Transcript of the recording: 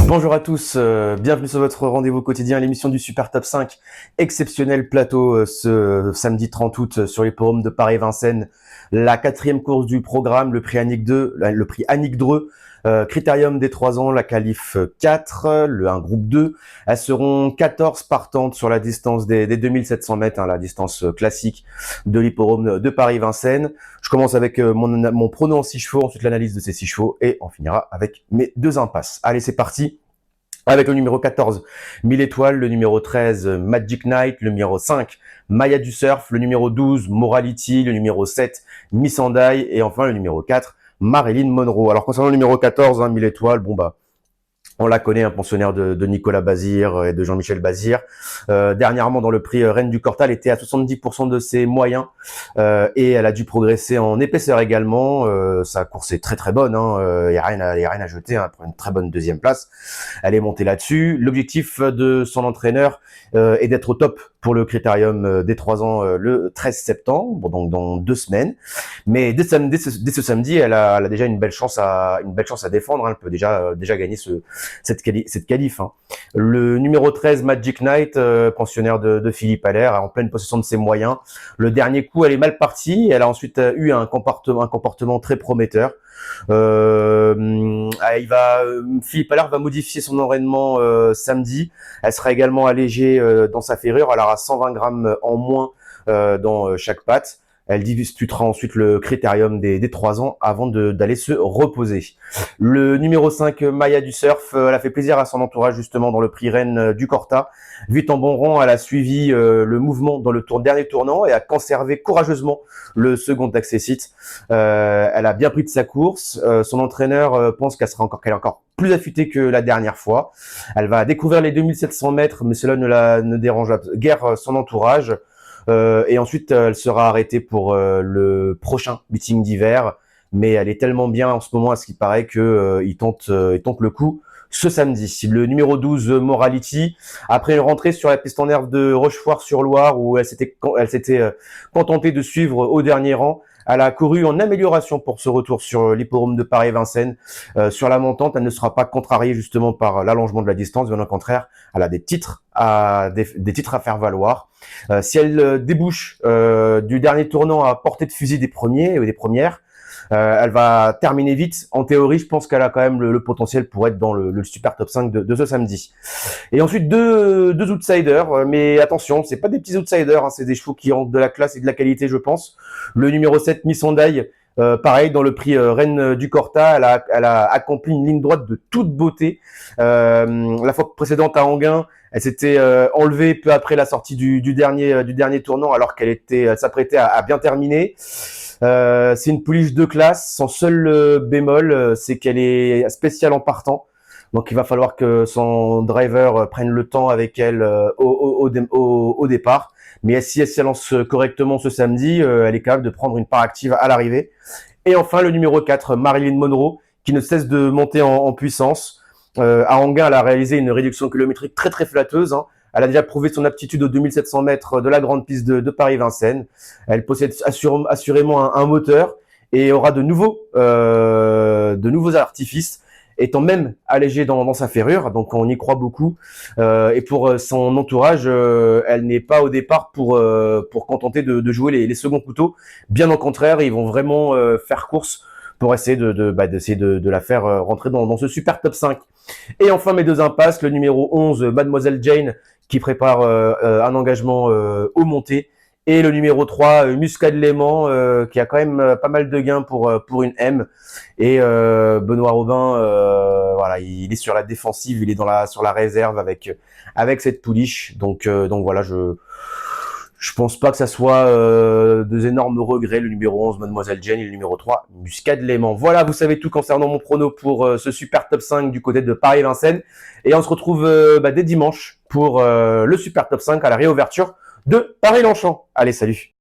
Bonjour à tous, bienvenue sur votre rendez-vous quotidien, l'émission du Super Top 5, exceptionnel plateau ce samedi 30 août sur l'hippodrome de Paris-Vincennes, la quatrième course du programme, le prix Annick 2, le prix Annick Dreux, critérium des 3 ans, la qualif 4, un groupe 2, elles seront 14 partantes sur la distance des 2700 mètres, la distance classique de l'hippodrome de Paris-Vincennes. Je commence avec mon prono en 6 chevaux, ensuite l'analyse de ces 6 chevaux et on finira avec mes 2 impasses. Allez, c'est parti. Avec le numéro 14, 1000 étoiles, le numéro 13, Magic Knight, le numéro 5, Maya du Surf, le numéro 12, Morality, le numéro 7, Missandei et enfin le numéro 4, Marilyn Monroe. Alors concernant le numéro 14, 1000 étoiles, on la connaît, un pensionnaire de Nicolas Bazir et de Jean-Michel Bazir. Dernièrement, dans le prix Reine du Cortal, elle était à 70% de ses moyens et elle a dû progresser en épaisseur également. Sa course est très très bonne, y a rien à jeter, pour une très bonne deuxième place. Elle est montée là-dessus. L'objectif de son entraîneur est d'être au top pour le critérium des 3 ans le 13 septembre, donc dans 2 semaines. Mais dès ce samedi, elle a déjà une belle chance à défendre. Elle peut déjà gagner cette qualif. Le numéro 13, Magic Knight, pensionnaire de Philippe Allaire, en pleine possession de ses moyens. Le dernier coup, elle est mal partie. Elle a ensuite eu un comportement très prometteur. Philippe Allaire va modifier son entraînement samedi. Elle sera également allégée dans sa ferrure. Elle aura 120 grammes en moins dans chaque patte. Elle disputera ensuite le critérium des 3 ans avant d'aller se reposer. Le numéro 5, Maya du Surf, elle a fait plaisir à son entourage justement dans le prix Reine du Corta. Vite en bon rang, elle a suivi le mouvement dans le dernier tournant et a conservé courageusement le second accessite. Elle a bien pris de sa course. Son entraîneur pense qu'elle est encore plus affûtée que la dernière fois. Elle va découvrir les 2700 mètres, mais cela ne dérange guère son entourage. Et ensuite, elle sera arrêtée pour le prochain meeting d'hiver. Mais elle est tellement bien en ce moment à ce qu'il paraît que il tente le coup ce samedi. Le numéro 12, Morality, après une rentrée sur la piste en herbe de Rochefort-sur-Loire où elle s'était contentée de suivre au dernier rang, elle a couru en amélioration pour ce retour sur l'hippodrome de Paris-Vincennes. Sur la montante, elle ne sera pas contrariée justement par l'allongement de la distance, bien au contraire, elle a des titres à faire valoir. Si elle débouche du dernier tournant à portée de fusil des premiers ou des premières, elle va terminer vite. En théorie, je pense qu'elle a quand même le potentiel pour être dans le super top 5 de ce samedi. Et ensuite, deux outsiders, mais attention, c'est pas des petits outsiders, c'est des chevaux qui ont de la classe et de la qualité, je pense. Le numéro 7, Missandei, pareil, dans le prix Reine du Corta, elle a accompli une ligne droite de toute beauté. La fois précédente à Anguin, elle s'était enlevée peu après la sortie du dernier tournant, alors qu'elle s'apprêtait à bien terminer. C'est une pouliche de classe. Son seul bémol, c'est qu'elle est spéciale en partant. Donc il va falloir que son driver prenne le temps avec elle au départ. Mais si elle s'élance correctement ce samedi, elle est capable de prendre une part active à l'arrivée. Et enfin le numéro 4, Marilyn Monroe, qui ne cesse de monter en puissance. À Anguin, elle a réalisé une réduction kilométrique très très flatteuse. Elle a déjà prouvé son aptitude aux 2700 mètres de la grande piste de Paris-Vincennes. Elle possède assurément un moteur et aura de nouveaux artifices, étant même allégée dans sa ferrure. Donc on y croit beaucoup. Et pour son entourage, elle n'est pas au départ pour contenter de jouer les seconds couteaux. Bien au contraire, ils vont vraiment faire course pour essayer de la faire rentrer dans ce super top 5. Et enfin, mes 2 impasses, le numéro 11, Mademoiselle Jane, qui prépare un engagement au monté, et le numéro 3, Muscat de Léman, qui a quand même pas mal de gains pour une M. Et Benoît Robin, voilà, il est sur la défensive, il est sur la réserve avec cette pouliche. Donc voilà, je pense pas que ça soit deux énormes regrets, le numéro 11, Mademoiselle Jane, et le numéro 3, Muscat de Léman. Voilà, vous savez tout concernant mon prono pour ce super top 5 du côté de Paris-Vincennes. Et on se retrouve dès dimanche pour le super top 5 à la réouverture de Paris-Longchamp. Allez, salut!